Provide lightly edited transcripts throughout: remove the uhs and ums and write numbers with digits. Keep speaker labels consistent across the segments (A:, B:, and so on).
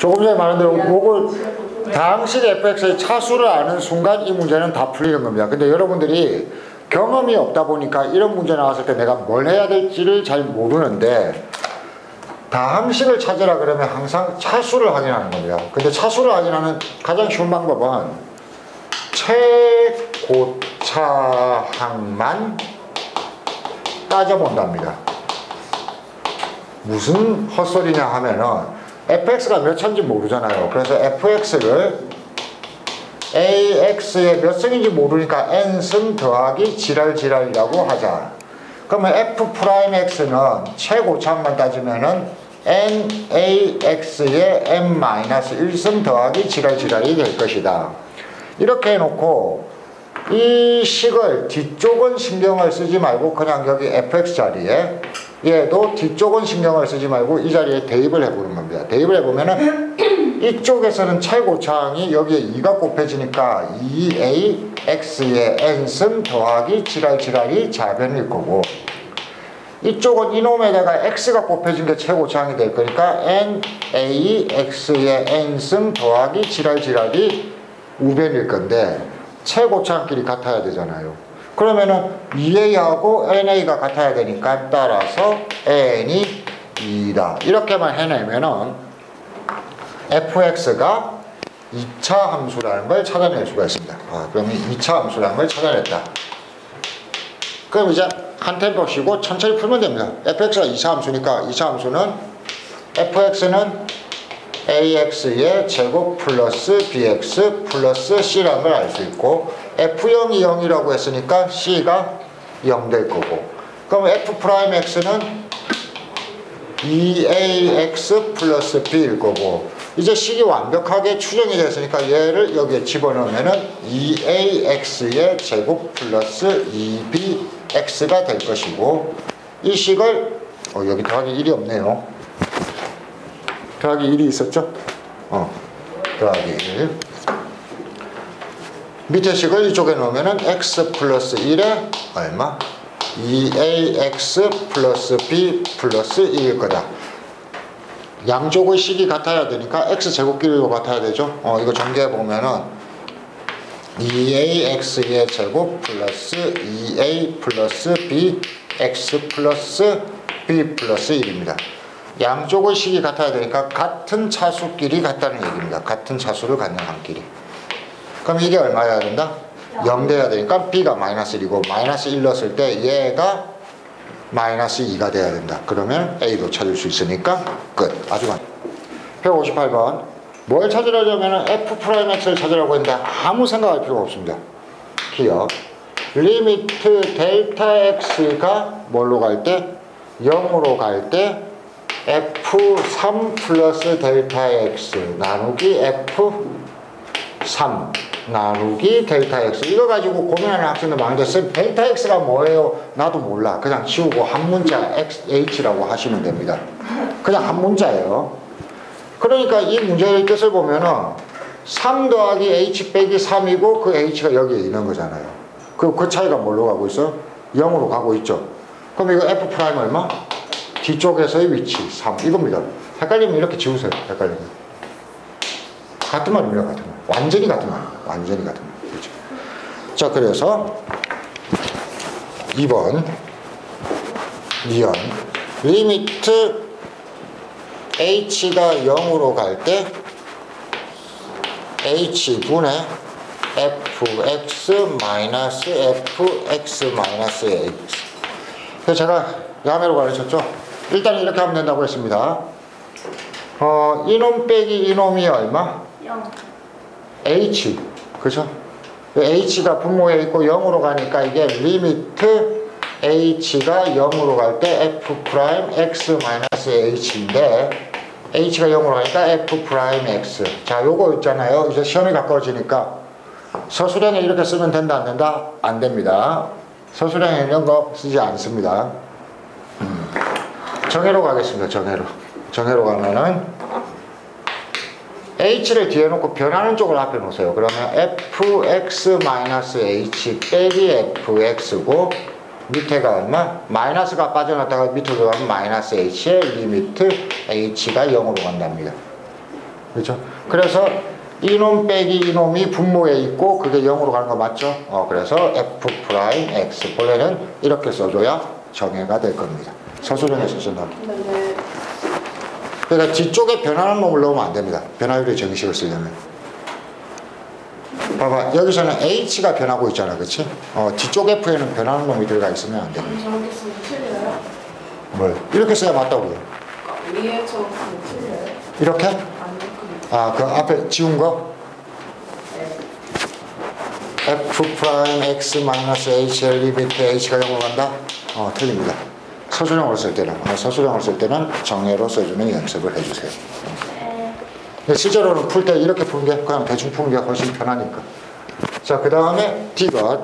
A: 조금 전에 말한 대로 요걸 다항식 fx의 차수를 아는 순간 이 문제는 다 풀리는 겁니다. 근데 여러분들이 경험이 없다 보니까 이런 문제 나왔을 때 내가 뭘 해야 될지를 잘 모르는데, 다항식을 찾으라 그러면 항상 차수를 확인하는 겁니다. 근데 차수를 확인하는 가장 쉬운 방법은 최고차항만 따져본답니다. 무슨 헛소리냐 하면은 fx가 몇 차인지 모르잖아요. 그래서 fx를 ax의 몇 승인지 모르니까 n승 더하기 지랄이라고 하자. 그러면 f'x는 최고차항만 따지면은 nax의 n-1승 더하기 지랄이 될 것이다. 이렇게 해놓고 이 식을 뒤쪽은 신경을 쓰지 말고 그냥 여기 fx 자리에, 얘도 뒤쪽은 신경을 쓰지 말고 이 자리에 대입을 해보는 겁니다. 대입을 해보면은 이쪽에서는 최고차항이 여기에 2가 곱해지니까 2ax의 n승 더하기 지랄이 좌변일 거고, 이쪽은 이놈에다가 x가 곱해진 게 최고차항이 될 거니까 nax의 n승 더하기 지랄이 우변일 건데, 최고차항끼리 같아야 되잖아요. 그러면은 2a하고 na가 같아야 되니까 따라서 n이 2다. 이렇게만 해내면은 fx가 2차 함수라는 걸 찾아낼 수가 있습니다. 그러면 2차 함수라는 걸 찾아냈다. 그럼 이제 한 템포 쉬고 천천히 풀면 됩니다. fx가 2차 함수니까 2차 함수는 fx는 ax의 제곱 플러스 bx 플러스 c라는 걸 알 수 있고, f0이 0이라고 했으니까 c가 0 될 거고, 그럼 f'x는 2ax 플러스 b일 거고, 이제 식이 완벽하게 추정이 됐으니까 얘를 여기에 집어넣으면은 2ax의 제곱 플러스 2bx가 될 것이고, 이 식을 여기 더하기 1이 없네요. 더하기 1이 있었죠? 더하기 1. 밑에 식을 이쪽에 넣으면은 x 플러스 1에 얼마? 2ax 플러스 b 플러스 1일 거다. 양쪽의 식이 같아야 되니까 x제곱끼리도 같아야 되죠? 이거 전개해보면은 2ax의 제곱 플러스 2a 플러스 b x 플러스 b 플러스 1입니다. 양쪽의 식이 같아야 되니까 같은 차수끼리 같다는 얘기입니다. 같은 차수를 갖는 함끼리. 그럼 이게 얼마여야 된다? 0 돼야 되니까 b가 마이너스 1이고, 마이너스 1 넣었을 때 얘가 마이너스 2가 돼야 된다. 그러면 a도 찾을 수 있으니까 끝. 아주 많아. 158번. 뭘 찾으려면 f'x를 찾으라고 했는데 아무 생각할 필요가 없습니다. 기억. 리미트 델타 x가 뭘로 갈 때? 0으로 갈 때 f3 플러스 델타 x 나누기 f3 나누기 델타 x. 이거 가지고 고민하는 학생들 많은데, 쌤 델타 x가 뭐예요? 나도 몰라. 그냥 지우고 한 문자 h라고 하시면 됩니다. 그냥 한 문자예요. 그러니까 이 문제의 뜻을 보면은 3 더하기 h 빼기 3이고 그 h가 여기에 있는 거잖아요. 그 차이가 뭘로 가고 있어? 0으로 가고 있죠. 그럼 이거 f 프라임 얼마? 뒤쪽에서의 위치 3 이겁니다. 헷갈리면 이렇게 지우세요. 헷갈리면 같은 말입니다. 같은 말. 완전히 같은 말. 완전히 같은 말. 그렇죠. 자, 그래서 2번 니은 리미트 h가 0으로 갈 때 h분의 fx 마이너스 fx 마이너스 x. 그래서 제가 야매로 가르쳤죠. 일단 이렇게 하면 된다고 했습니다. 이놈 빼기 이놈이 얼마?
B: 0.
A: h. 그죠? h가 분모에 있고 0으로 가니까 이게 리미트 h가 0으로 갈 때 f 프라임 x 마이너스 h인데, h가 0으로 가니까 f 프라임 x. 자, 요거 있잖아요. 이제 시험이 가까워지니까 서술형에 이렇게 쓰면 된다 안 된다? 안 됩니다. 서술형에 이런 거 쓰지 않습니다. 정해로 가겠습니다. 정해로 가면은 h를 뒤에 놓고 변하는 쪽을 앞에 놓으세요. 그러면 fx-h 빼기 fx고, 밑에가 얼마? 마이너스가 빠져나왔다가 밑으로 들어가면 마이너스 h의 리미트 h가 0으로 간답니다. 그렇죠? 그래서 이놈 빼기 이놈이 분모에 있고 그게 0으로 가는 거 맞죠? 그래서 f 프라임 x 본래는 이렇게 써줘야 정해가 될 겁니다. 서술형에서 쓴다.
B: 네.
A: 그러니까 뒤쪽에 변하는 놈을 넣으면 안 됩니다. 변화율의 정의식을 쓰려면. 봐봐, 여기서는 h가 변하고 있잖아, 그렇지? 뒤쪽 f에는 변하는 놈이 들어가 있으면 안 됩니다.
B: 저렇게 쓰면 틀려요?
A: 뭘? 이렇게 써야 맞다고요.
B: 위에 저거 쓰면 틀려요?
A: 이렇게?
B: 아니요,
A: 그 앞에 지운 거? f 프라임 x 마이너스 hL 리미트 h가 0으로 간다? 틀립니다. 서술형으로 쓸 때는 정예로 써주는 연습을 해주세요. 근데 실제로는 풀 때 이렇게 푸는 게 그냥 대충 푸는 게 훨씬 편하니까. 자, 그 다음에 D것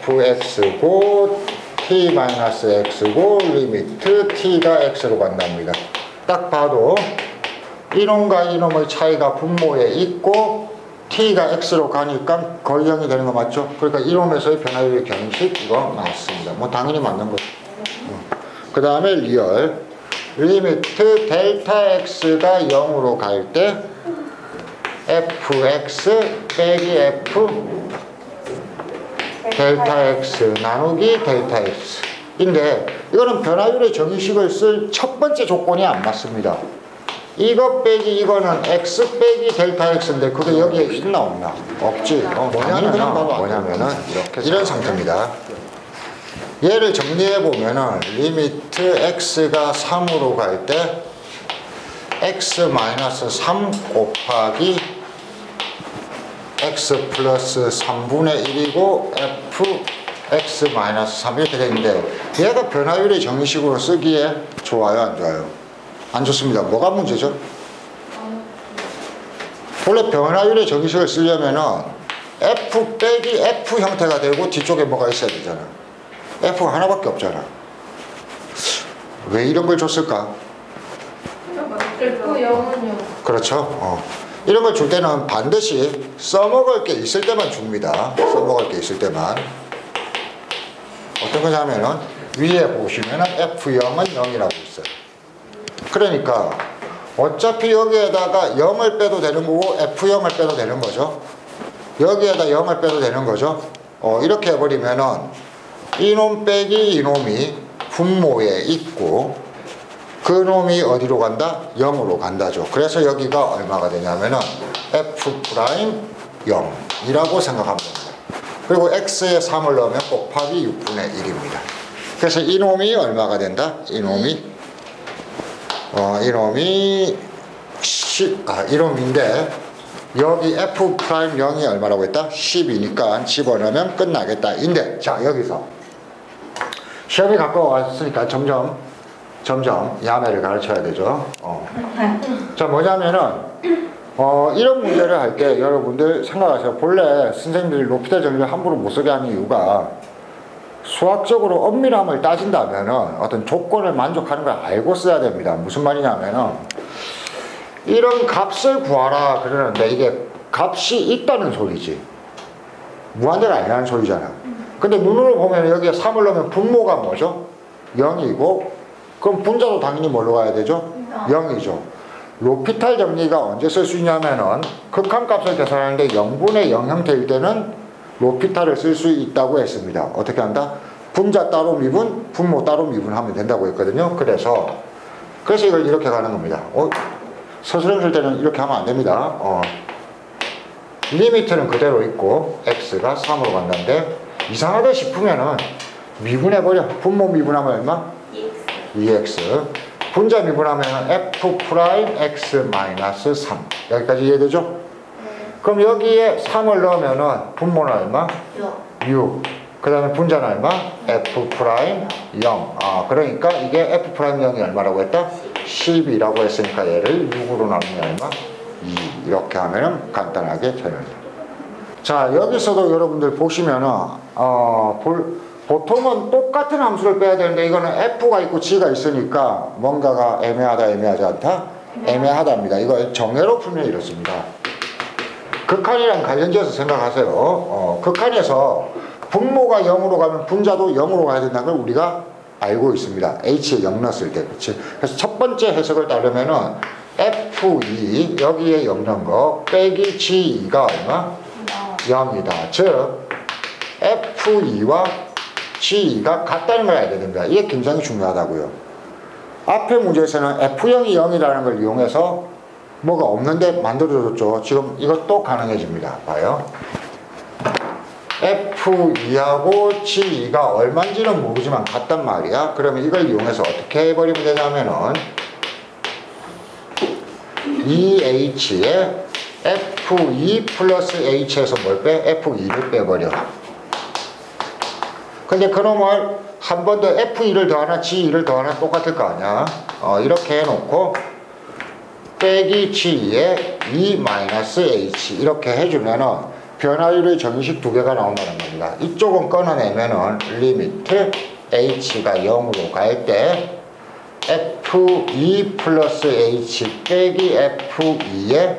A: ft-fx고 t-x고 리미트 t가 x로 간답니다. 딱 봐도 이놈과 이놈의 차이가 분모에 있고 t가 x로 가니까 거의 0이 되는 거 맞죠? 그러니까 이놈에서의 변화율의 경식 이거 맞습니다. 뭐 당연히 맞는 거죠. 그 다음에 리얼 리미트 델타 x가 0으로 갈 때 fx 빼기 f 델타 x 나누기 델타 x 인데 이거는 변화율의 정의식을 쓸 첫 번째 조건이 안 맞습니다. 이거 빼기 이거는 x 빼기 델타 x인데 그게 여기에 있나 없나? 없지. 뭐냐면은 이런 상태입니다. 얘를 정리해 보면은 리미트 x가 3으로 갈 때 x-3 곱하기 x 플러스 3분의 1이고 fx-3 이렇게 되는데 얘가 변화율의 정의식으로 쓰기에 좋아요, 안 좋아요? 안 좋습니다. 뭐가 문제죠? 원래 변화율의 정의식을 쓰려면은 f 빼기 f 형태가 되고 뒤쪽에 뭐가 있어야 되잖아. f가 하나밖에 없잖아. 왜 이런 걸 줬을까?
B: F 0은요?
A: 그렇죠. 이런 걸 줄 때는 반드시 써먹을 게 있을 때만 줍니다. 써먹을 게 있을 때만. 어떤 거냐면은 위에 보시면은 F0은 0이라고 있어요. 그러니까 어차피 여기에다가 0을 빼도 되는 거고 F0을 빼도 되는 거죠. 여기에다 0을 빼도 되는 거죠. 이렇게 해버리면은 이놈 빼기 이놈이 분모에 있고 그 놈이 어디로 간다? 0으로 간다죠. 그래서 여기가 얼마가 되냐면은 f'0이라고 생각하면 됩니다. 그리고 x에 3을 넣으면 곱하기 6분의 1입니다. 그래서 이놈이 얼마가 된다? 이놈이 이놈인데 여기 f'0이 얼마라고 했다? 10이니까 집어넣으면 끝나겠다. 인데 자, 여기서 시험이 가까워왔으니까 점점 야매를 가르쳐야 되죠. 자, 뭐냐면은 이런 문제를 할 때 여러분들 생각하세요. 본래 선생님들이 로피탈 정리를 함부로 못 쓰게 하는 이유가 수학적으로 엄밀함을 따진다면은 어떤 조건을 만족하는 걸 알고 써야 됩니다. 무슨 말이냐면은 이런 값을 구하라 그러는데 이게 값이 있다는 소리지 무한대가 아니라는 소리잖아. 근데 눈으로 보면 여기에 3을 넣으면 분모가 뭐죠? 0이고 그럼 분자도 당연히 뭘로 가야 되죠? 0이죠. 로피탈 정리가 언제 쓸 수 있냐면은 극한값을 계산하는데 0분의 0 형태일 때는 로피탈을 쓸 수 있다고 했습니다. 어떻게 한다? 분자 따로 미분, 분모 따로 미분하면 된다고 했거든요. 그래서 이걸 이렇게 가는 겁니다. 서술형 쓸 때는 이렇게 하면 안 됩니다. 리미트는 그대로 있고 x가 3으로 간다는데 이상하다 싶으면은 미분해버려. 분모 미분하면 얼마? 2x. 분자 미분하면 f'(x-3) 여기까지 이해되죠? 그럼 여기에 3을 넣으면은 분모는 얼마? 6. 그 다음에 분자는 얼마? f'0. 그러니까 이게 f'0이 얼마라고 했다? 10이라고 했으니까 얘를 6으로 나누면 얼마? 2. 이렇게 하면은 간단하게 되는다. 자, 여기서도 여러분들 보시면은 보통은 똑같은 함수를 빼야 되는데 이거는 f가 있고 g가 있으니까 뭔가가 애매하다 애매하지 않다? 애매하답니다. 이거 정예로 풀면 이렇습니다. 극한이랑 관련지어서 생각하세요. 극한에서 분모가 0으로 가면 분자도 0으로 가야 된다는 걸 우리가 알고 있습니다. h에 0 넣었을 때. 그렇지? 그래서 첫 번째 해석을 따르면은 f2 여기에 0 넣은 거 빼기 g2가 얼마? 0이다. 즉 f2와 g2가 같다는 걸 알게 됩니다. 이게 굉장히 중요하다고요. 앞에 문제에서는 f0이 0이라는 걸 이용해서 뭐가 없는데 만들어줬죠. 지금 이것도 가능해집니다. 봐요. F2하고 G2가 얼마인지는 모르지만 같단 말이야. 그러면 이걸 이용해서 어떻게 해버리면 되냐면은 2H에 F2 플러스 H에서 뭘 빼? F2를 빼버려. 근데 그놈을 한 번 더 F2를 더하나 G2를 더하나 똑같을 거 아니야. 이렇게 해놓고 빼기 G2에 2-H 이렇게 해주면은 변화율의 정식 두 개가 나온다는 겁니다. 이쪽은 끊어내면은 리미트 h가 0으로 갈 때 f2 플러스 h 빼기 f2에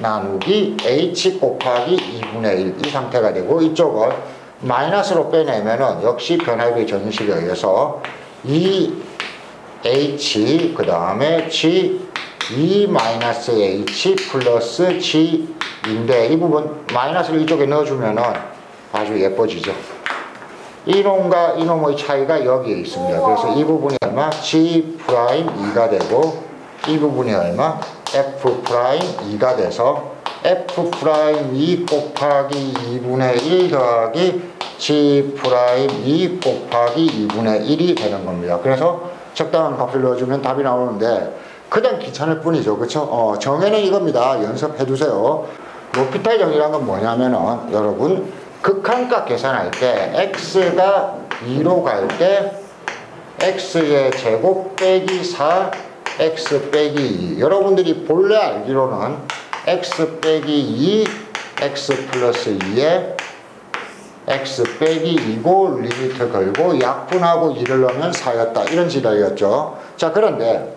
A: 나누기 h 곱하기 2분의 1 이 상태가 되고, 이쪽은 마이너스로 빼내면은 역시 변화율의 정식에 의해서 2h 그 다음에 g 2-h 플러스 g인데 이 부분 마이너스를 이쪽에 넣어주면은 아주 예뻐지죠. 이놈과 이놈의 차이가 여기에 있습니다. 그래서 이 부분이 얼마? g'2가 되고 이 부분이 얼마? f'2가 돼서 f'2 곱하기 2분의 1 더하기 g'2 곱하기 2분의 1이 되는 겁니다. 그래서 적당한 값을 넣어주면 답이 나오는데 그냥 귀찮을 뿐이죠. 그쵸? 정의는 이겁니다. 연습해 두세요. 로피탈 정의란 건 뭐냐면은 여러분 극한값 계산할 때 x가 2로 갈 때 x의 제곱 빼기 4 x 빼기 2. 여러분들이 본래 알기로는 x 빼기 2 x 플러스 2에 x 빼기 2고 리미트 걸고 약분하고 2를 넣으면 4였다 이런 지랄이었죠. 자, 그런데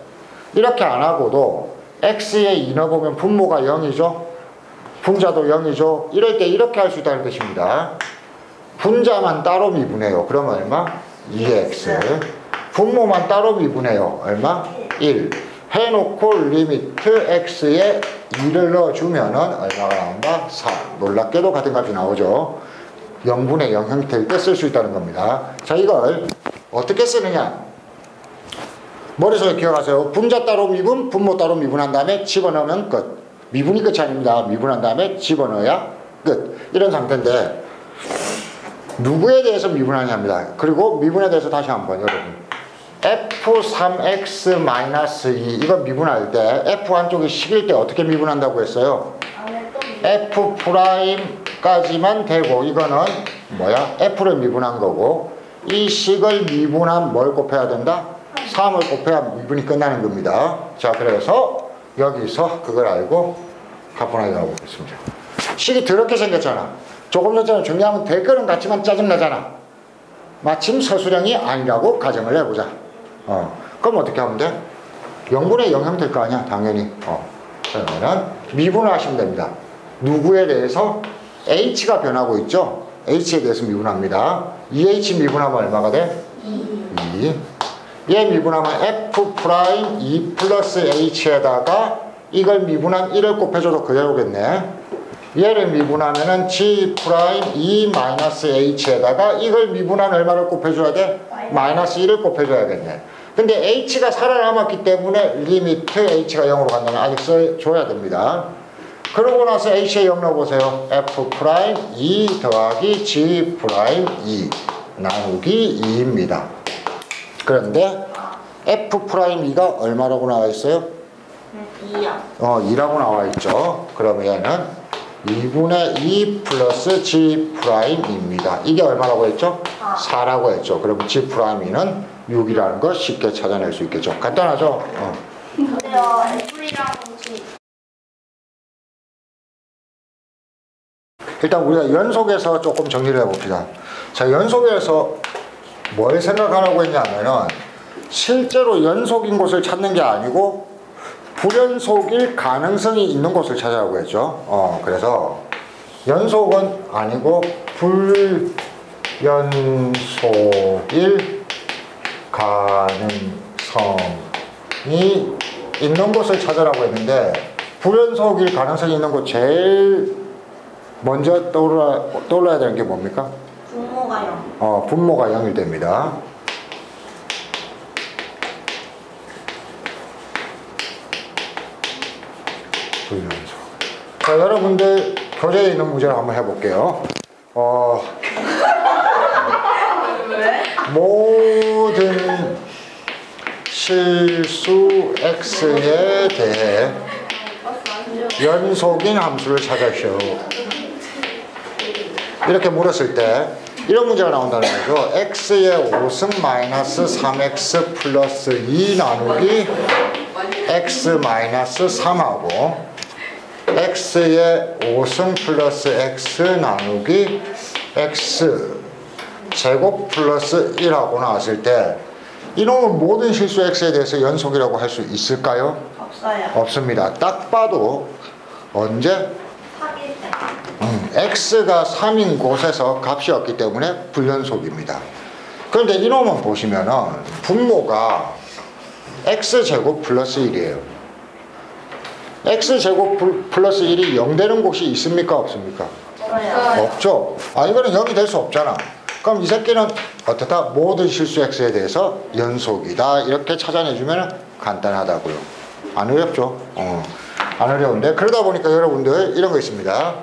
A: 이렇게 안 하고도 x에 2 넣어보면 분모가 0이죠. 분자도 0이죠. 이럴 때 이렇게 할 수 있다는 뜻입니다. 분자만 따로 미분해요. 그러면 얼마? 2x. 분모만 따로 미분해요. 얼마? 1. 해놓고 리미트 x에 2를 넣어주면은 얼마가 나온다? 4. 놀랍게도 같은 값이 나오죠. 0분의 0 형태일 때 쓸 수 있다는 겁니다. 자, 이걸 어떻게 쓰느냐? 머릿속에 기억하세요. 분자 따로 미분, 분모 따로 미분한 다음에 집어넣으면 끝. 미분이 끝이 아닙니다. 미분한 다음에 집어넣어야 끝. 이런 상태인데 누구에 대해서 미분하냐입니다. 그리고 미분에 대해서 다시 한번 여러분 f3x-2 이거 미분할 때 f 한쪽이 식일 때 어떻게 미분한다고 했어요? F'까지만 되고 이거는 뭐야? F를 미분한 거고 이 식을 미분한 뭘 곱해야 된다? 3을 곱해야 미분이 끝나는 겁니다. 자, 그래서 여기서 그걸 알고 가분하게 가보겠습니다. 식이 더럽게 생겼잖아. 조금 전처럼 중요하면 될 거는 같지만 짜증나잖아. 마침 서술형이 아니라고 가정을 해보자. 그럼 어떻게 하면 돼? 0분의 0 형태일 거 아니야 당연히. 그러면 미분을 하시면 됩니다. 누구에 대해서? h가 변하고 있죠. h에 대해서 미분합니다. 2h 미분하면 얼마가 돼? 2. 얘 미분하면 f'2 플러스 h에다가 이걸 미분한 1을 곱해줘도 그대로겠네. 얘를 미분하면은 g'2 마이너스 h에다가 이걸 미분한 얼마를 곱해줘야 돼? 마이너스 1을 곱해줘야겠네. 근데 h가 살아남았기 때문에 리미트 h가 0으로 간다면 아직 써줘야 됩니다. 그러고 나서 h에 0 넣어보세요. f'2 더하기 g'2 나누기 2입니다. 그런데 f'2가 얼마라고 나와 있어요?
B: 2요.
A: 2라고 나와 있죠. 그러면 얘는 2분의 2 플러스 g'입니다. 이게 얼마라고 했죠? 4라고 했죠. 그럼 g'는 6이라는 거 쉽게 찾아낼 수 있겠죠. 간단하죠?
B: 근데요, F이랑 G.
A: 일단 우리가 연속에서 조금 정리를 해봅시다. 자, 연속에서 뭘 생각하라고 했냐면은 실제로 연속인 곳을 찾는 게 아니고 불연속일 가능성이 있는 곳을 찾아라고 했죠. 그래서 연속은 아니고 불연속일 가능성이 있는 것을 찾으라고 했는데 불연속일 가능성이 있는 것 제일 먼저 떠올라야 되는 게 뭡니까?
B: 분모가 0.
A: 분모가 0일 때입니다. 불연속. 자, 여러분들 교재에 있는 문제를 한번 해볼게요. 모든 실수 x에 대해 연속인 함수를 찾으시오. 이렇게 물었을 때 이런 문제가 나온다는 거죠. x의 5승 마이너스 3x 플러스 2 나누기 x 마이너스 3하고 x의 5승 플러스 x 나누기 x 제곱 플러스 1하고 나왔을 때 이놈은 모든 실수 x에 대해서 연속이라고 할 수 있을까요?
B: 없어요.
A: 없습니다. 딱 봐도 언제?
B: 3일 때.
A: x가 3인 곳에서 값이 없기 때문에 불연속입니다. 그런데 이놈은 보시면은 분모가 x제곱 플러스 1이에요. x제곱 플러스 1이 0 되는 곳이 있습니까? 없습니까?
B: 없어요.
A: 없죠. 이거는 0이 될 수 없잖아. 그럼 이 새끼는 어떻다? 모든 실수 x에 대해서 연속이다. 이렇게 찾아내주면 간단하다고요. 안 어렵죠? 안 어려운데 그러다 보니까 여러분들 이런 거 있습니다.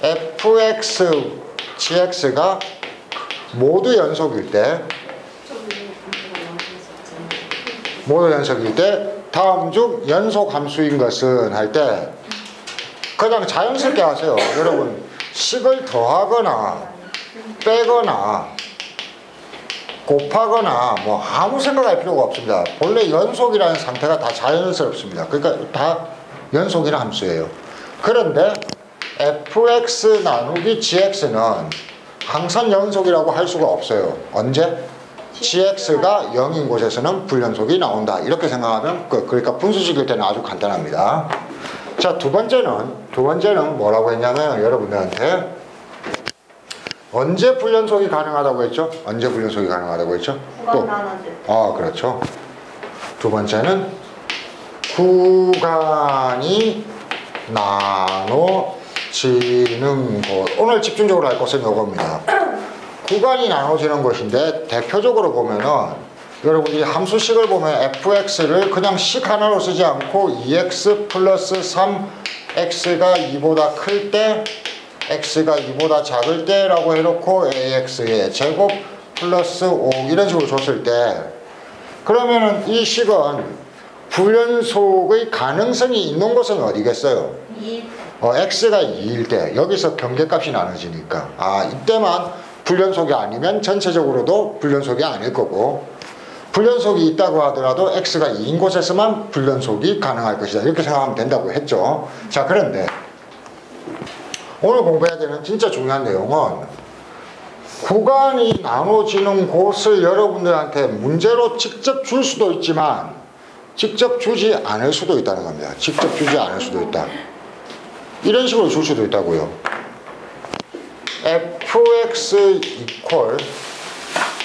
A: fx, gx가 모두 연속일 때 다음 중 연속 함수인 것은 할 때 그냥 자연스럽게 하세요. 여러분 식을 더하거나 빼거나 곱하거나 뭐 아무 생각할 필요가 없습니다. 본래 연속이라는 상태가 다 자연스럽습니다. 그러니까 다 연속이라는 함수예요. 그런데 fx 나누기 gx는 항상 연속이라고 할 수가 없어요. 언제? gx가 0인 곳에서는 불연속이 나온다. 이렇게 생각하면 그러니까 분수식일 때는 아주 간단합니다. 자, 두 번째는 뭐라고 했냐면 여러분들한테 언제 불연속이 가능하다고 했죠? 언제 불연속이 가능하다고 했죠?
B: 구간 나눠질 때.
A: 그렇죠. 두 번째는 구간이 나눠지는 것. 오늘 집중적으로 할 것은 이겁니다. 구간이 나눠지는 것인데 대표적으로 보면은 여러분이 함수식을 보면 fx를 그냥 식 하나로 쓰지 않고 2x 플러스 3 x가 2보다 클 때 x가 2보다 작을 때라고 해놓고 ax의 제곱 플러스 5 이런 식으로 줬을 때 그러면은 이 식은 불연속의 가능성이 있는 곳은 어디겠어요?
B: 2.
A: x가 2일 때 여기서 경계값이 나눠지니까 이때만 불연속이 아니면 전체적으로도 불연속이 아닐 거고 불연속이 있다고 하더라도 x가 2인 곳에서만 불연속이 가능할 것이다. 이렇게 생각하면 된다고 했죠. 자, 그런데 오늘 공부해야 되는 진짜 중요한 내용은 구간이 나눠지는 곳을 여러분들한테 문제로 직접 줄 수도 있지만 직접 주지 않을 수도 있다는 겁니다. 직접 주지 않을 수도 있다. 이런 식으로 줄 수도 있다고요. fx 이퀄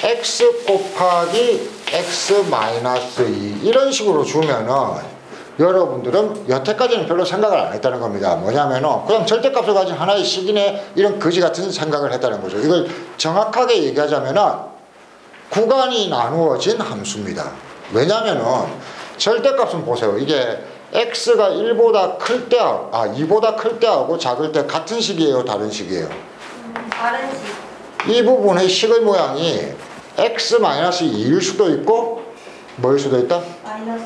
A: x 곱하기 x 마이너스 2 이런 식으로 주면은 여러분들은 여태까지는 별로 생각을 안 했다는 겁니다. 뭐냐면은 그냥 절대값을 가진 하나의 식이네 이런 거지 같은 생각을 했다는 거죠. 이걸 정확하게 얘기하자면은 구간이 나누어진 함수입니다. 왜냐면은 절대값은 보세요. 이게 x가 1보다 클 때, 2보다 클 때하고 작을 때 같은 식이에요? 다른 식이에요?
B: 다른 식.
A: 이 부분의 식의 모양이 x-2일 수도 있고 뭐일 수도 있다?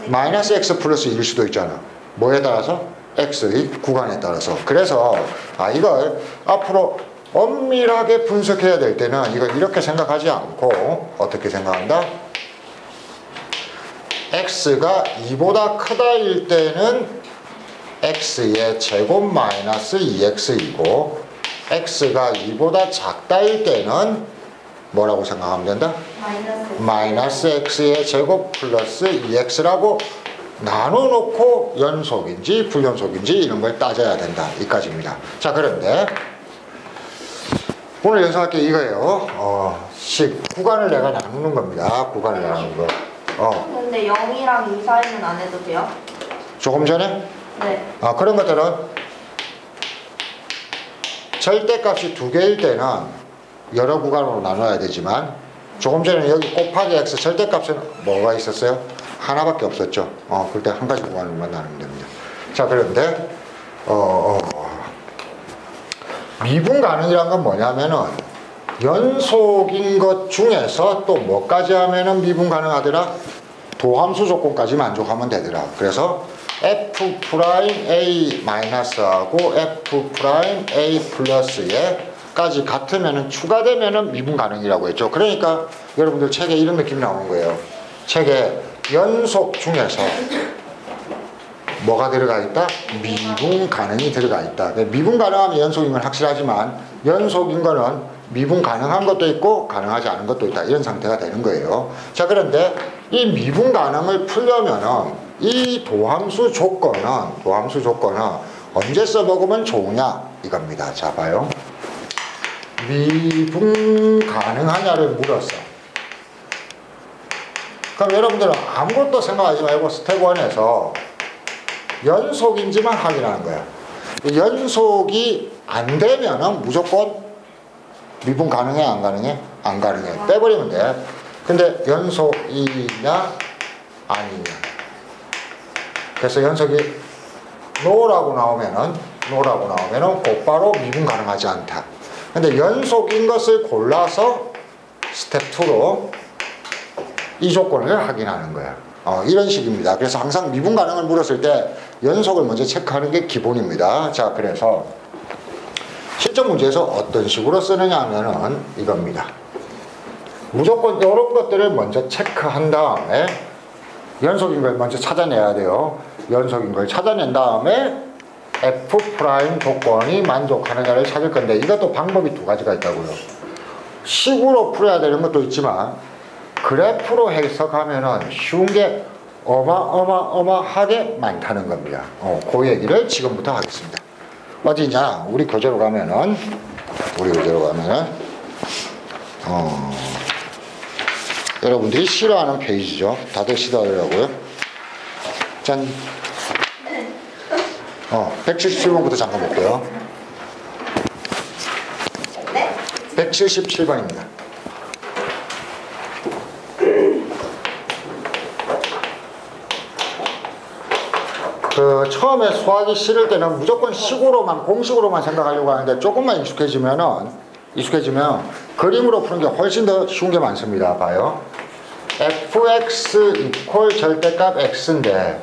A: 마이너스 x 플러스 1일 수도 있잖아. 뭐에 따라서? x의 구간에 따라서. 그래서 이걸 앞으로 엄밀하게 분석해야 될 때는 이걸 이렇게 생각하지 않고 어떻게 생각한다? x가 2보다 크다일 때는 x의 제곱 마이너스 2x이고 x가 2보다 작다일 때는 뭐라고 생각하면 된다? 마이너스 x의 제곱 플러스 2x라고 나눠놓고 연속인지 불연속인지 이런 걸 따져야 된다. 이까지입니다. 자, 그런데 오늘 여기서 할 게 이거예요. 구간을 내가 나누는 겁니다. 구간을 나누는 거.
B: 근데 0이랑 2 사이는 안 해도 돼요?
A: 조금 전에?
B: 네.
A: 그런 것들은 절대값이 두 개일 때는 여러 구간으로 나눠야 되지만 조금 전에 여기 곱하기 x 절대값은 뭐가 있었어요? 하나밖에 없었죠. 그때 한 가지 구간으로만 나누면 됩니다. 자, 그런데 미분 가능이란 건 뭐냐면은 연속인 것 중에서 또 뭐까지 하면은 미분 가능하더라? 도함수 조건까지 만족하면 되더라. 그래서 f'A 마이너스하고 f'A 플러스에까지 같으면은 추가되면은 미분 가능이라고 했죠. 그러니까 여러분들 책에 이런 느낌이 나오는 거예요. 책에 연속 중에서 뭐가 들어가 있다? 미분 가능이 들어가 있다. 미분 가능하면 연속인 건 확실하지만 연속인 거는 미분 가능한 것도 있고 가능하지 않은 것도 있다. 이런 상태가 되는 거예요. 자, 그런데 이 미분 가능을 풀려면은 이 도함수 조건은 언제 써먹으면 좋으냐 이겁니다. 자, 봐요. 미분 가능하냐를 물었어. 그럼 여러분들은 아무것도 생각하지 말고 스텝 1에서 연속인지만 확인하는 거야. 연속이 안 되면은 무조건 미분 가능해, 안 가능해? 안 가능해. 빼버리면 돼. 근데 연속이냐 아니냐. 그래서 연속이 no라고 나오면은 곧바로 미분 가능하지 않다. 근데 연속인 것을 골라서 스텝 2로 이 조건을 확인하는 거야. 이런 식입니다. 그래서 항상 미분 가능을 물었을 때 연속을 먼저 체크하는 게 기본입니다. 자, 그래서 실전 문제에서 어떤 식으로 쓰느냐 하면은 이겁니다. 무조건 이런 것들을 먼저 체크한 다음에 연속인 걸 먼저 찾아내야 돼요. 연속인 걸 찾아낸 다음에 f' 조건이 만족하느냐를 찾을 건데 이것도 방법이 두 가지가 있다고요. 식으로 풀어야 되는 것도 있지만 그래프로 해석하면은 쉬운 게 어마어마하게 많다는 겁니다. 그 얘기를 지금부터 하겠습니다. 어디냐? 우리 교재로 가면은 여러분들이 싫어하는 페이지죠. 다들 싫어하더라고요. 짠. 177번부터 잠깐 볼게요.
B: 네?
A: 177번입니다. 처음에 수학이 싫을 때는 무조건 식으로만, 공식으로만 생각하려고 하는데 조금만 익숙해지면 그림으로 푸는 게 훨씬 더 쉬운 게 많습니다. 봐요. fx 이퀄 절대값 x인데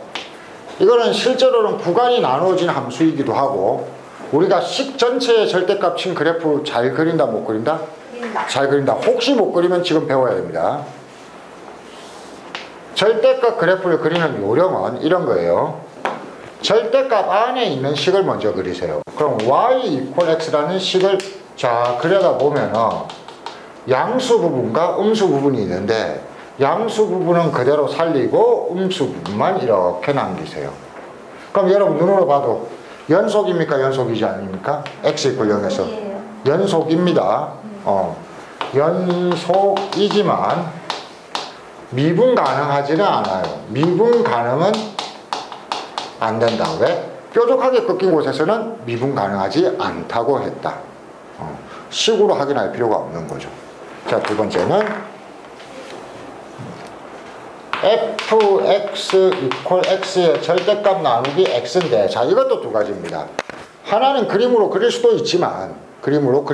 A: 이거는 실제로는 구간이 나누어진 함수이기도 하고 우리가 식 전체의 절대값 친 그래프 잘 그린다 못 그린다? 잘 그린다. 혹시 못 그리면 지금 배워야 됩니다. 절대값 그래프를 그리는 요령은 이런 거예요. 절대값 안에 있는 식을 먼저 그리세요. 그럼 y 이퀄 x라는 식을 자 그려다 보면은 양수 부분과 음수 부분이 있는데 양수 부분은 그대로 살리고 음수 부분만 이렇게 남기세요. 그럼 여러분 눈으로 봐도 연속입니까? 연속이지 아닙니까? x 이퀄 0에서 연속입니다. 연속이지만 미분 가능하지는 않아요. 미분 가능은 안 된다. 왜? 뾰족하게 꺾인 곳에서는 미분 가능하지 않다고 했다. 식으로 확인할 필요가 없는 거죠. 자, 두 번째는 fx 이퀄 x의 절대값 나누기 x인데 자 이것도 두 가지입니다. 하나는 그림으로 그릴 수도 있지만 그림으로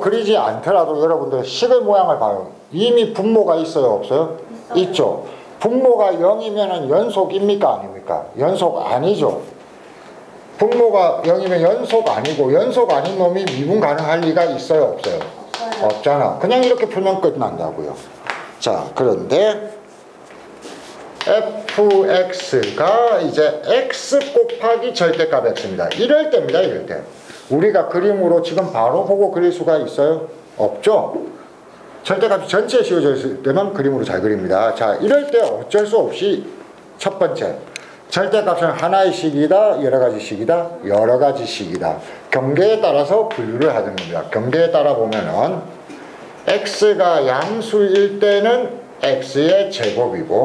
A: 그리지 않더라도 여러분들 식의 모양을 봐요. 이미 분모가 있어요? 없어요? 있죠. 분모가 0이면 연속입니까? 아닙니까? 연속 아니죠. 분모가 0이면 연속 아니고 연속 아닌 놈이 미분 가능할 리가 있어요? 없어요? 없잖아. 그냥 이렇게 풀면 끝난다고요. 자, 그런데 fx가 이제 x 곱하기 절대값 x입니다. 이럴 때입니다. 이럴 때. 우리가 그림으로 지금 바로 보고 그릴 수가 있어요? 없죠? 절대값이 전체에 씌워져 있을 때는 그림으로 잘 그립니다. 자, 이럴 때 어쩔 수 없이 첫 번째 절대값은 하나의 식이다, 여러 가지 식이다, 여러 가지 식이다. 경계에 따라서 분류를 하는 겁니다. 경계에 따라 보면은 x가 양수일 때는 x의 제곱이고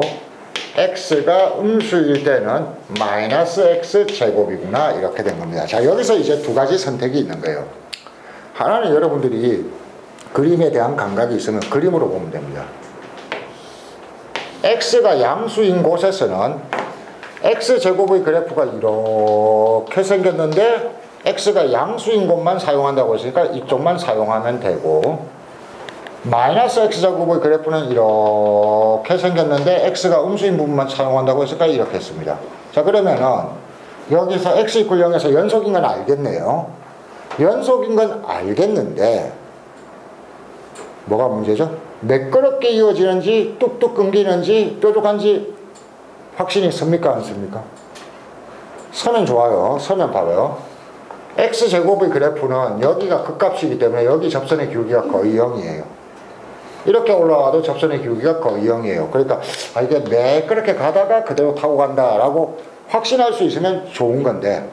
A: x가 음수일 때는 마이너스 x 제곱이구나 이렇게 된 겁니다. 자, 여기서 이제 두 가지 선택이 있는 거예요. 하나는 여러분들이 그림에 대한 감각이 있으면 그림으로 보면 됩니다. x가 양수인 곳에서는 x제곱의 그래프가 이렇게 생겼는데 x가 양수인 곳만 사용한다고 했으니까 이쪽만 사용하면 되고, 마이너스 x제곱의 그래프는 이렇게 생겼는데 x가 음수인 부분만 사용한다고 했으니까 이렇게 했습니다. 자, 그러면은 여기서 x = 0에서 연속인 건 알겠네요. 연속인 건 알겠는데 뭐가 문제죠? 매끄럽게 이어지는지 뚝뚝 끊기는지 뾰족한지 확신이 섭니까 안 섭니까? 서면 좋아요. 서면 봐봐요. x제곱의 그래프는 여기가 극값이기 때문에 여기 접선의 기울기가 거의 0이에요. 이렇게 올라와도 접선의 기울기가 거의 0이에요. 그러니까 이게 매끄럽게 가다가 그대로 타고 간다라고 확신할 수 있으면 좋은 건데,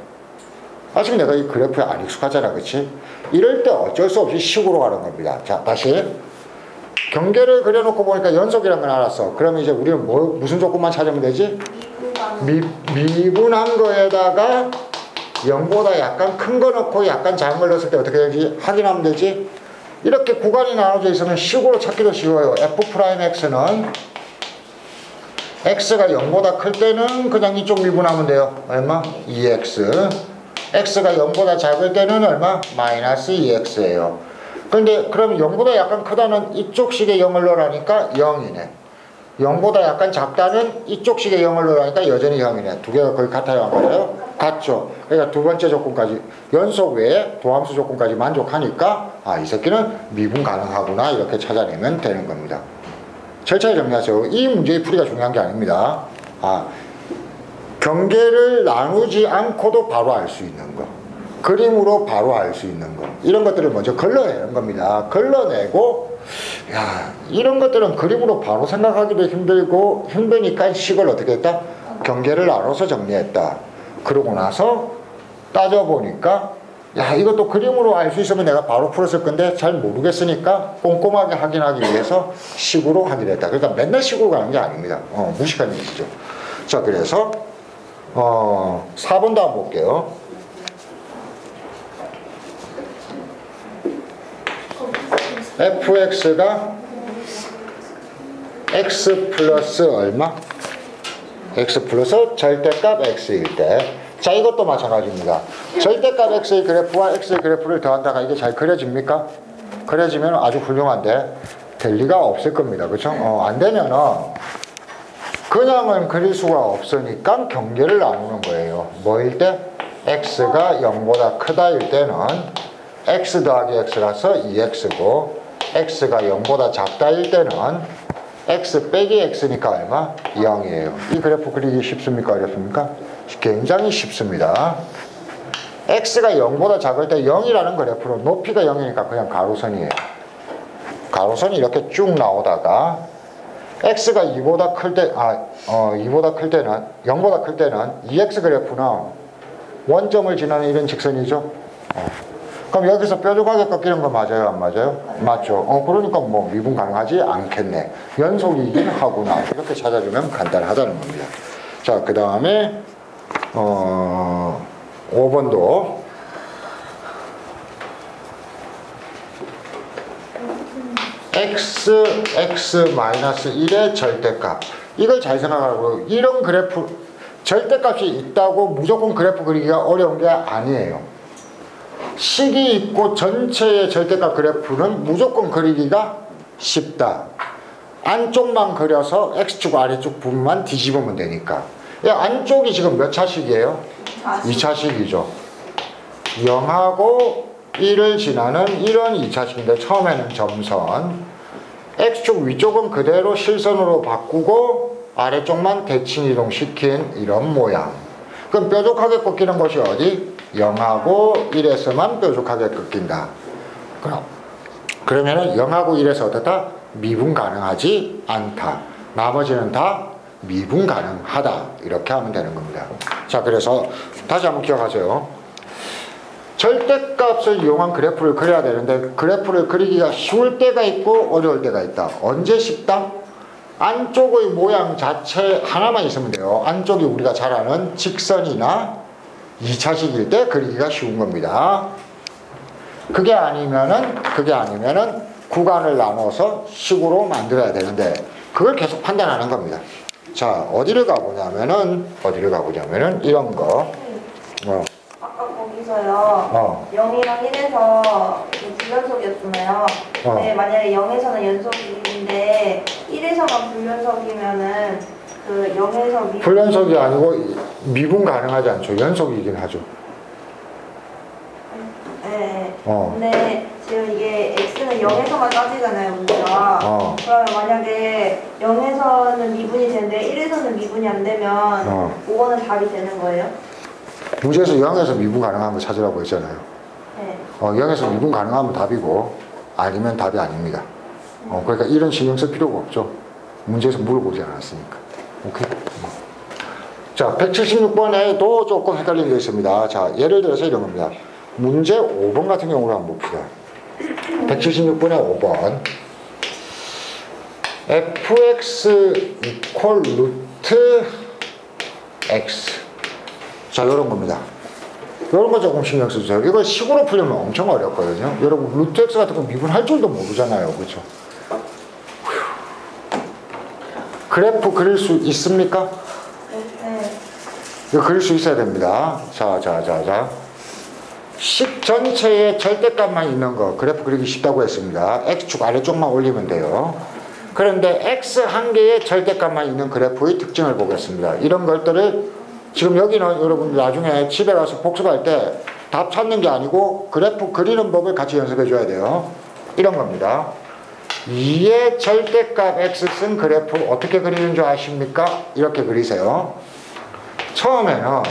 A: 아직 내가 이 그래프에 안 익숙하잖아, 그치? 이럴 때 어쩔 수 없이 식으로 가는 겁니다. 자, 다시 경계를 그려놓고 보니까 연속이라는 건 알았어. 그러면 이제 우리는 무슨 조건만 찾으면 되지? 미분한 거에다가 0보다 약간 큰 거 넣고 약간 작은 걸 넣었을 때 어떻게 되지? 확인하면 되지? 이렇게 구간이 나눠져 있으면 식으로 찾기도 쉬워요. f'x는 x가 0보다 클 때는 그냥 이쪽 미분하면 돼요. 얼마? 2x. x가 0보다 작을 때는 얼마? 마이너스 2x예요. 그런데 그럼 0보다 약간 크다는 이쪽 식에 0을 넣으라니까 0이네. 0보다 약간 작다는 이쪽 식에 0을 넣으라니까 여전히 0이네. 두 개가 거의 같아요, 안 같아요? 같죠. 그러니까 두 번째 조건까지, 연속 외에 도함수 조건까지 만족하니까 이 새끼는 미분 가능하구나 이렇게 찾아내면 되는 겁니다. 철저히 정리하세요. 이 문제의 풀이가 중요한 게 아닙니다. 경계를 나누지 않고도 바로 알 수 있는 거, 그림으로 바로 알 수 있는 거, 이런 것들을 먼저 걸러내는 겁니다. 걸러내고, 이런 것들은 그림으로 바로 생각하기도 힘들고 힘드니까 식을 어떻게 했다? 경계를 나눠서 정리했다. 그러고 나서 따져보니까 이것도 그림으로 알 수 있으면 내가 바로 풀었을 건데 잘 모르겠으니까 꼼꼼하게 확인하기 위해서 식으로 확인했다. 그러니까 맨날 식으로 가는 게 아닙니다. 무식한 얘기죠. 자, 그래서 4번도 한번 볼게요. fx가 x 플러스 얼마? x 플러스 절대값 x일 때, 자, 이것도 마찬가지입니다. 절대값 x의 그래프와 x의 그래프를 더한다가 이게 잘 그려집니까? 그려지면 아주 훌륭한데 될 리가 없을 겁니다. 그렇죠? 안 되면은 그냥은 그릴 수가 없으니까 경계를 나누는 거예요. 뭐일 때? x가 0보다 크다일 때는 x 더하기 x라서 2x고, x가 0보다 작다일 때는 x 빼기 x니까 얼마? 0이에요. 이 그래프 그리기 쉽습니까? 어렵습니까? 굉장히 쉽습니다. x가 0보다 작을 때 0이라는 그래프는 높이가 0이니까 그냥 가로선이에요. 가로선이 이렇게 쭉 나오다가 x가 2보다 클 때, 2보다 클 때는, 0보다 클 때는 2x 그래프는 원점을 지나는 이런 직선이죠. 그럼 여기서 뾰족하게 꺾이는 거 맞아요, 안 맞아요? 맞죠. 그러니까 뭐 미분 가능하지 않겠네. 연속이긴 하구나. 이렇게 찾아주면 간단하다는 겁니다. 자, 그 다음에 5번도 x-1의 절대값. 이걸 잘 생각하고, 이런 그래프, 절대값이 있다고 무조건 그래프 그리기가 어려운 게 아니에요. 식이 있고 전체의 절대값 그래프는 무조건 그리기가 쉽다. 안쪽만 그려서 x축 아래쪽 부분만 뒤집으면 되니까. 안쪽이 지금 몇 차식이에요? 2차식이죠. 0하고 1을 지나는 이런 2차식인데 처음에는 점선, x축 위쪽은 그대로 실선으로 바꾸고 아래쪽만 대칭 이동시킨 이런 모양. 그럼 뾰족하게 꺾이는 곳이 어디? 0하고 1에서만 뾰족하게 꺾인다. 그러면은 0하고 1에서 어떻다? 미분 가능하지 않다. 나머지는 다 미분 가능하다 이렇게 하면 되는 겁니다. 자, 그래서 다시 한번 기억하세요. 절대값을 이용한 그래프를 그려야 되는데 그래프를 그리기가 쉬울 때가 있고 어려울 때가 있다. 언제 쉽다? 안쪽의 모양 자체 하나만 있으면 돼요. 안쪽이 우리가 잘 아는 직선이나 2차식일 때 그리기가 쉬운 겁니다. 그게 아니면은 구간을 나눠서 식으로 만들어야 되는데 그걸 계속 판단하는 겁니다. 자, 어디를 가보냐면은 이런 거.
B: 아까 거기서요. 0이랑 1에서 불연속이었잖아요. 근데 만약에 0에서는 연속인데 1에서만 불연속이면은 그 0에서
A: 불연속이 아니고 미분 가능하지 않죠. 연속이긴 하죠.
B: 네. 근데 지금 이게 x는 0에서만 따지잖아요, 우리가. 그러면 만약에 0에서는 미분이 되는데 1에서는 미분이 안 되면 5번은 답이 되는 거예요?
A: 문제에서 0에서 미분 가능한 거 찾으라고 했잖아요.
B: 네.
A: 0에서 미분 가능하면 답이고 아니면 답이 아닙니다. 그러니까 이런 신경 쓸 필요가 없죠. 문제에서 물어보지 않았으니까. 오케이? 자, 176번에도 조금 헷갈린 게 있습니다. 자, 예를 들어서 이런 겁니다. 문제 5번 같은 경우로 한번 봅시다. 176번에 5번. fx 이퀄 루트 x. 자, 요런 겁니다. 요런 거 조금 신경 써주세요. 이거 식으로 풀려면 엄청 어렵거든요. 여러분, 루트 x 같은 거 미분할 줄도 모르잖아요. 그렇죠? 그래프 그릴 수 있습니까?
B: 네.
A: 이거 그릴 수 있어야 됩니다. 자. 식 전체에 절대값만 있는 거 그래프 그리기 쉽다고 했습니다. x축 아래쪽만 올리면 돼요. 그런데 x 한 개의 절대값만 있는 그래프의 특징을 보겠습니다. 이런 것들을 지금 여기는 여러분 나중에 집에 가서 복습할 때 답 찾는 게 아니고 그래프 그리는 법을 같이 연습해 줘야 돼요. 이런 겁니다. 2의 절대값 x 쓴 그래프 어떻게 그리는 줄 아십니까? 이렇게 그리세요. 처음에는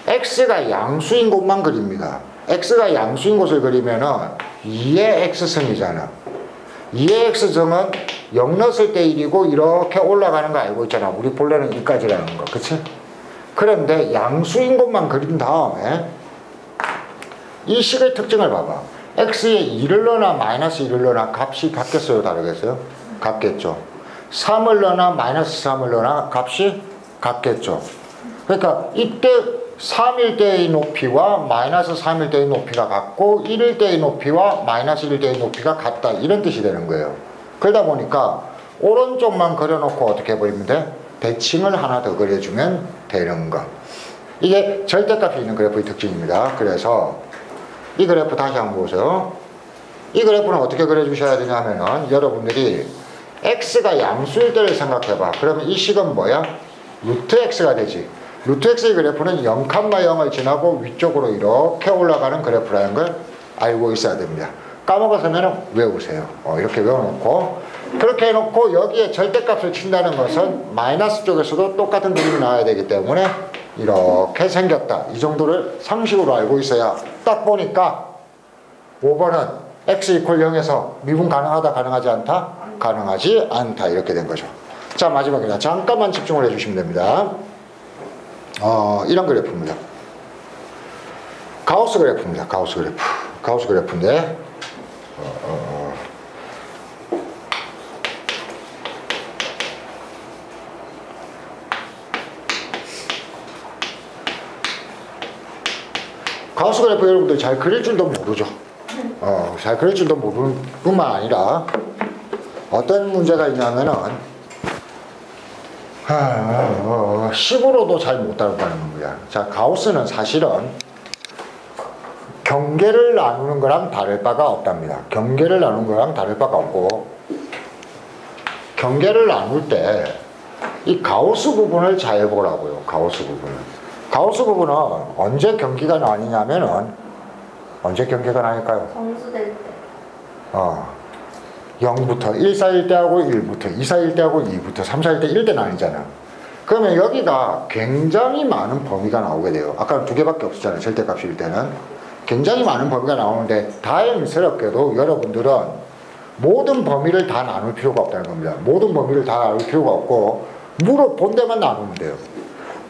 A: x가 양수인 곳만 그립니다. x가 양수인 곳을 그리면은 2의 x승이잖아. 2의 x승은 0 넣었을 때 1이고 이렇게 올라가는 거 알고 있잖아. 우리 본래는 2까지라는 거. 그치? 그런데 양수인 곳만 그린 다음에 이 식의 특징을 봐봐. x에 2를 넣으나 마이너스 1을 넣으나 값이 같겠어요? 다르겠어요? 같겠죠. 3을 넣으나 마이너스 3을 넣으나 값이 같겠죠. 그러니까 이때 3일 때의 높이와 마이너스 3일 때의 높이가 같고 1일 때의 높이와 마이너스 1일 때의 높이가 같다 이런 뜻이 되는 거예요. 그러다 보니까 오른쪽만 그려놓고 어떻게 해버리면 돼? 대칭을 하나 더 그려주면 되는 거. 이게 절대값이 있는 그래프의 특징입니다. 그래서 이 그래프 다시 한번 보세요. 이 그래프는 어떻게 그려주셔야 되냐면은 여러분들이 x가 양수일 때를 생각해봐. 그러면 이 식은 뭐야? 루트 x가 되지. 루트 x의 그래프는 0,0을 지나고 위쪽으로 이렇게 올라가는 그래프라는 걸 알고 있어야 됩니다. 까먹었으면 외우세요. 이렇게 외워놓고 그렇게 해놓고 여기에 절대값을 친다는 것은 마이너스 쪽에서도 똑같은 그림이 나와야 되기 때문에 이렇게 생겼다. 이 정도를 상식으로 알고 있어야 딱 보니까 5번은 x 이퀄 0에서 미분 가능하다 가능하지 않다? 가능하지 않다 이렇게 된 거죠. 자, 마지막입니다. 잠깐만 집중을 해주시면 됩니다. 이런 그래프입니다. 가우스 그래프입니다. 가우스 그래프. 가우스 그래프인데 가우스 그래프 여러분들 잘 그릴 줄도 모르죠. 잘 그릴 줄도 모르는 뿐만 아니라 어떤 문제가 있냐면은 식으로도 잘 못 다룬다는 겁니다. 자, 가우스는 사실은 경계를 나누는 거랑 다를 바가 없답니다. 경계를 나누는 거랑 다를 바가 없고 경계를 나눌 때 이 가우스 부분을 잘 보라고요. 가우스 부분을. 가우스 부분은 언제 경계가 나뉘냐면은 언제 경계가 나닐까요?
B: 정수될 때.
A: 0부터 1 사이일 때하고 1부터 2 사이일 때하고 2부터 3 사이일 때 1 대 나뉘잖아. 그러면 여기가 굉장히 많은 범위가 나오게 돼요. 아까 두 개밖에 없었잖아요. 절대값일 때는. 굉장히 많은 범위가 나오는데 다행스럽게도 여러분들은 모든 범위를 다 나눌 필요가 없다는 겁니다. 모든 범위를 다 나눌 필요가 없고 물어본 데만 나누면 돼요.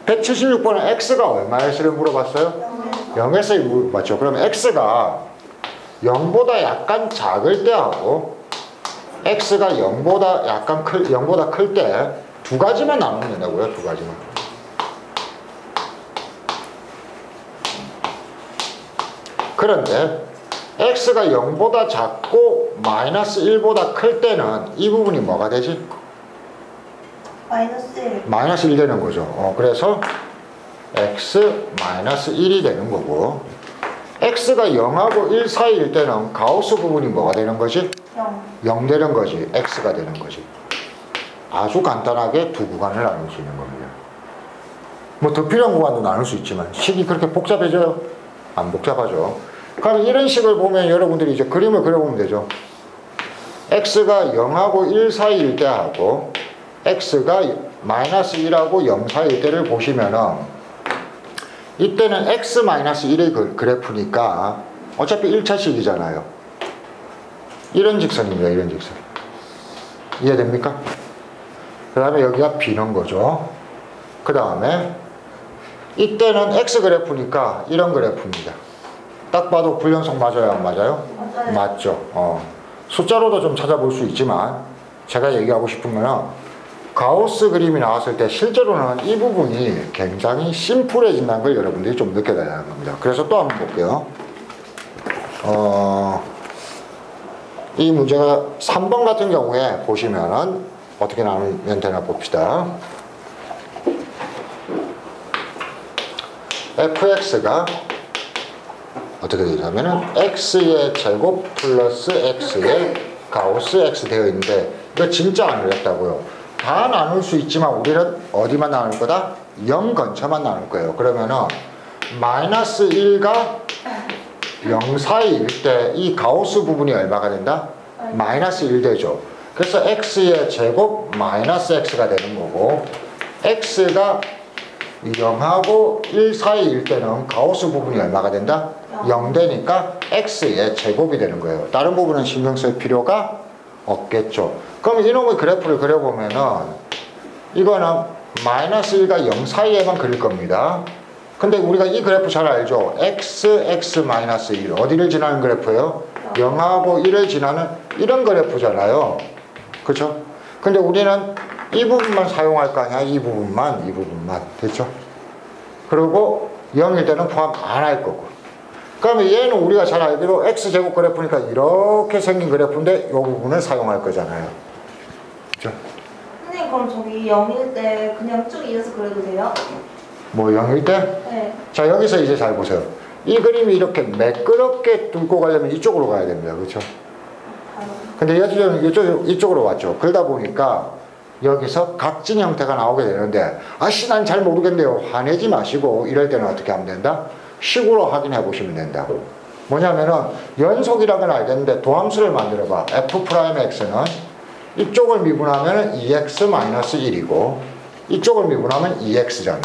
A: 176번은 x가 얼마였을지 물어봤어요? 0에서 물어봤죠. 그럼 x가 0보다 약간 작을 때하고 x가 0보다 클 때 두 가지만 나누면 된다고요. 두 가지만. 그런데 x가 0보다 작고 마이너스 1보다 클 때는 이 부분이 뭐가 되지?
B: 마이너스 1.
A: 마이너스 1 되는 거죠. 그래서 x 마이너스 1이 되는 거고, x가 0하고 1 사이일 때는 가우스 부분이 뭐가 되는 거지? 0 되는 거지. x가 되는 거지. 아주 간단하게 두 구간을 나눌 수 있는 겁니다. 뭐 더 필요한 구간도 나눌 수 있지만 식이 그렇게 복잡해져요? 안 복잡하죠. 그럼 이런 식을 보면 여러분들이 이제 그림을 그려보면 되죠. x가 0하고 1 사이일 때하고 x가 마이너스 1하고 0 사이일 때를 보시면은 이때는 x 마이너스 1의 그래프니까 어차피 1차식이잖아요. 이런 직선입니다. 이런 직선. 이해됩니까? 그 다음에 여기가 b는 거죠. 그 다음에 이때는 x 그래프니까 이런 그래프입니다. 딱 봐도 불연속 맞아요? 안 맞아요?
B: 맞아요.
A: 맞죠. 숫자로도 좀 찾아볼 수 있지만 제가 얘기하고 싶은 거는 가우스 그림이 나왔을 때 실제로는 이 부분이 굉장히 심플해진다는 걸 여러분들이 좀 느껴야 하는 겁니다. 그래서 또 한번 볼게요. 이 문제가 3번 같은 경우에 보시면은 어떻게 나누면 되나 봅시다. fx가 어떻게 되냐면은 x의 제곱 플러스 x의 가우스 x 되어 있는데 이거 진짜 안 어렵다고요. 다 나눌 수 있지만 우리는 어디만 나눌 거다? 0 근처만 나눌 거예요. 그러면은 마이너스 1과 0 사이일 때 이 가우스 부분이 얼마가 된다? 마이너스 1 되죠. 그래서 x의 제곱 마이너스 x가 되는 거고, x가 0하고 1 사이일 때는 가우스 부분이 얼마가 된다? 0 되니까 x의 제곱이 되는 거예요. 다른 부분은 신경 쓸 필요가 없겠죠. 그럼 이놈의 그래프를 그려보면은 이거는 마이너스 1과 0 사이에만 그릴 겁니다. 근데 우리가 이 그래프 잘 알죠? x 마이너스 1 어디를 지나는 그래프예요? 0하고 1을 지나는 이런 그래프잖아요. 그렇죠? 근데 우리는 이 부분만 사용할 거 아니야? 이 부분만 됐죠? 그리고 0일 때는 포함 안 할 거고. 그러면 얘는 우리가 잘 알기로 x제곱 그래프니까 이렇게 생긴 그래프인데 이 부분을 사용할 거잖아요. 그렇죠?
B: 선생님 그럼 저기 0일 때 그냥 쭉 이어서 그려도 돼요?
A: 뭐 0일 때?
B: 네.
A: 자, 여기서 이제 잘 보세요. 이 그림이 이렇게 매끄럽게 뚫고 가려면 이쪽으로 가야 됩니다. 그렇죠? 근데 이쪽으로 왔죠. 그러다 보니까 여기서 각진 형태가 나오게 되는데, 아씨 난 잘 모르겠네요. 화내지 마시고 이럴 때는 어떻게 하면 된다? 식으로 확인해 보시면 된다고. 뭐냐면은 연속이라고는 알겠는데 도함수를 만들어 봐. f'x는 이쪽을 미분하면 2x-1이고 이쪽을 미분하면 2x잖아.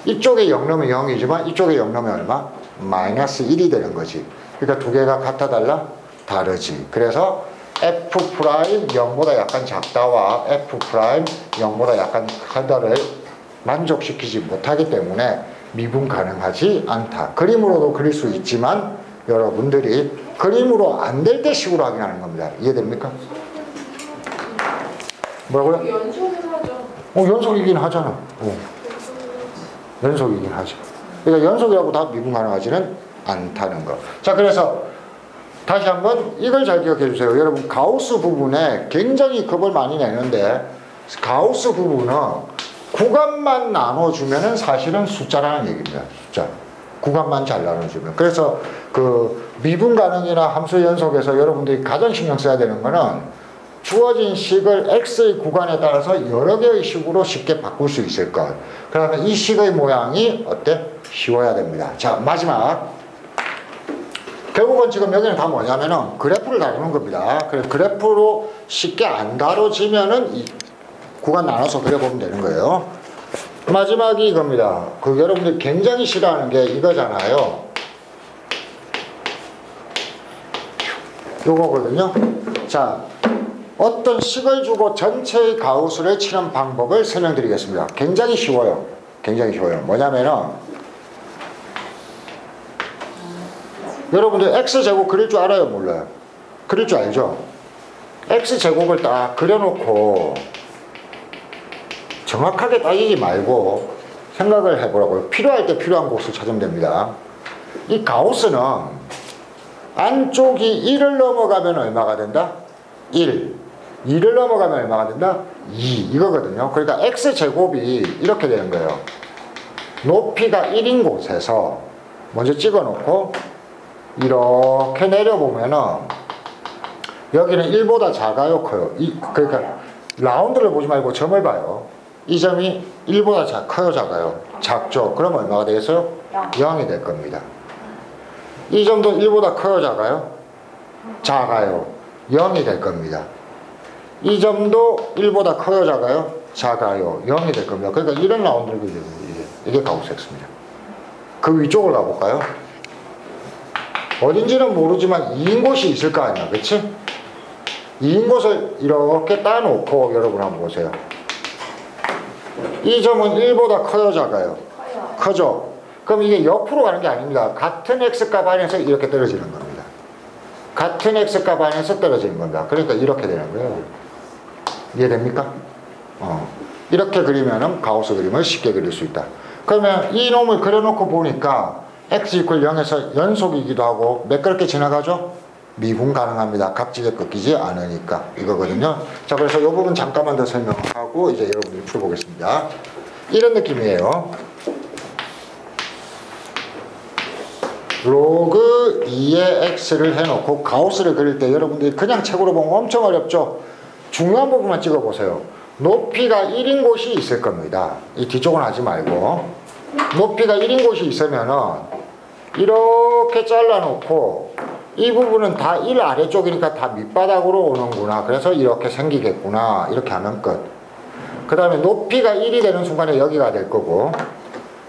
A: 이쪽에 0 넣으면 0이지만 이쪽에 0 넣으면 얼마? 마이너스 1이 되는 거지. 그러니까 두 개가 같아 달라? 다르지. 그래서 f' 0보다 약간 작다와 f' 0보다 약간 크다를 만족시키지 못하기 때문에 미분 가능하지 않다. 그림으로도 그릴 수 있지만 여러분들이 그림으로 안 될 때 식으로 확인하는 겁니다. 이해됩니까? 뭐라고요?
C: 연속을 하죠.
A: 연속이긴 하잖아. 연속이긴 하죠. 그러니까 연속이라고 다 미분 가능하지는 않다는 거. 자, 그래서 다시 한번 이걸 잘 기억해 주세요. 여러분 가우스 부분에 굉장히 겁을 많이 내는데 가우스 부분은 구간만 나눠주면은 사실은 숫자라는 얘기입니다. 숫자. 구간만 잘 나눠주면. 그래서 그 미분 가능이나 함수 연속에서 여러분들이 가장 신경 써야 되는 거는 주어진 식을 x의 구간에 따라서 여러 개의 식으로 쉽게 바꿀 수 있을 것. 그러면 이 식의 모양이 어때? 쉬워야 됩니다. 자, 마지막. 결국은 지금 여기는 다 뭐냐면은 그래프를 다루는 겁니다. 그래서 그래프로 쉽게 안 다뤄지면은 이 구간 나눠서 그려보면 되는 거예요. 마지막이 이겁니다. 여러분들이 굉장히 싫어하는 게 이거잖아요. 요거거든요. 자, 어떤 식을 주고 전체의 가우스를 치는 방법을 설명드리겠습니다. 굉장히 쉬워요. 굉장히 쉬워요. 뭐냐면은 여러분들 x제곱 그릴 줄 알아요? 몰라요? 그릴 줄 알죠? x제곱을 딱 그려놓고 정확하게 따지지 말고 생각을 해보라고요. 필요할 때 필요한 곳을 찾으면 됩니다. 이 가우스는 안쪽이 1을 넘어가면 얼마가 된다? 1. 2를 넘어가면 얼마가 된다? 2. 이거거든요. 그러니까 x제곱이 이렇게 되는 거예요. 높이가 1인 곳에서 먼저 찍어놓고 이렇게 내려보면은 여기는 1보다 작아요? 커요? 그러니까 라운드를 보지 말고 점을 봐요. 이 점이 1보다 커요? 작아요? 작죠? 그럼 얼마가 되겠어요? 0이 될 겁니다. 이 점도 1보다 커요? 작아요? 작아요. 0이 될 겁니다. 이 점도 1보다 커요? 작아요? 작아요. 0이 될 겁니다. 그러니까 이런 라운드를 그리는 거예요. 이게 가우스 X입니다. 그 위쪽을 가볼까요? 어딘지는 모르지만 2인 곳이 있을 거 아니야. 그치? 2인 곳을 이렇게 따놓고 여러분 한번 보세요. 이 점은 1보다 커요? 작아요? 커죠? 그럼 이게 옆으로 가는 게 아닙니다. 같은 x값 안에서 이렇게 떨어지는 겁니다. 같은 x값 안에서 떨어지는 겁니다. 그러니까 이렇게 되는 거예요. 이해됩니까? 이렇게 그리면은 가우스 그림을 쉽게 그릴 수 있다. 그러면 이 놈을 그려놓고 보니까 x 0에서 연속이기도 하고 매끄럽게 지나가죠? 미분 가능합니다. 각지게 꺾이지 않으니까 이거거든요. 자, 그래서 이 부분 잠깐만 더 설명하고 이제 여러분들이 풀어보겠습니다. 이런 느낌이에요. 로그 2의 x를 해놓고 가우스를 그릴 때 여러분들이 그냥 책으로 보면 엄청 어렵죠? 중요한 부분만 찍어보세요. 높이가 1인 곳이 있을 겁니다. 이 뒤쪽은 하지 말고 높이가 1인 곳이 있으면은 이렇게 잘라놓고 이 부분은 다 1 아래쪽이니까 다 밑바닥으로 오는구나. 그래서 이렇게 생기겠구나. 이렇게 하면 끝. 그 다음에 높이가 1이 되는 순간에 여기가 될 거고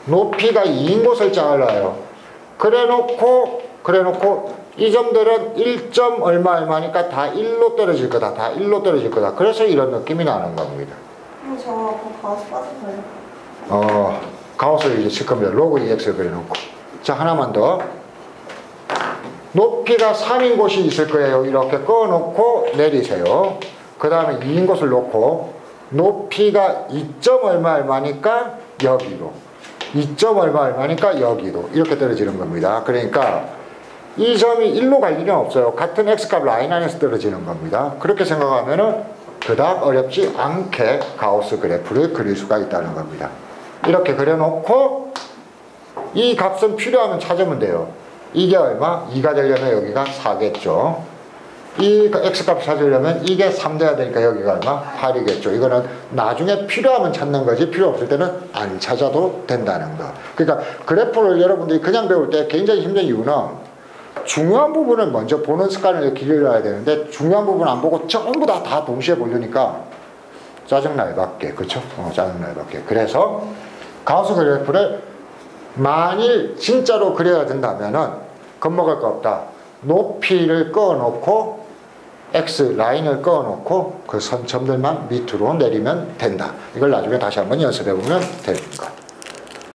A: 높이가 2인 곳을 잘라요. 그래놓고 이 점들은 1점 얼마니까 다 1로 떨어질 거다. 다 1로 떨어질 거다. 그래서 이런 느낌이 나는 겁니다.
B: 저 가우스 빠졌어요.
A: 가우스를 이제 칠 겁니다. 로그 2x를 그려놓고. 자, 하나만 더. 높이가 3인 곳이 있을 거예요. 이렇게 꺼놓고 내리세요. 그 다음에 2인 곳을 놓고 높이가 2점 얼마니까 여기로 2점 얼마니까 여기로 이렇게 떨어지는 겁니다. 그러니까 이 점이 1로 갈 일은 없어요. 같은 x값 라인 안에서 떨어지는 겁니다. 그렇게 생각하면은 그닥 어렵지 않게 가우스 그래프를 그릴 수가 있다는 겁니다. 이렇게 그려놓고 이 값은 필요하면 찾으면 돼요. 이게 얼마? 2가 되려면 여기가 4겠죠. 이 x값 찾으려면 이게 3 돼야 되니까 여기가 얼마? 8이겠죠. 이거는 나중에 필요하면 찾는 거지 필요 없을 때는 안 찾아도 된다는 거. 그러니까 그래프를 여러분들이 그냥 배울 때 굉장히 힘든 이유는 중요한 부분을 먼저 보는 습관을 길러야 되는데 중요한 부분 안 보고 전부 다 동시에 보려니까 짜증날 밖에. 그쵸? 짜증날 밖에. 그래서 가우스 그래프를 만일 진짜로 그려야 된다면은 겁먹을 거 없다. 높이를 꺼놓고 x 라인을 꺼놓고 그 선점들만 밑으로 내리면 된다. 이걸 나중에 다시 한번 연습해 보면 됩니다.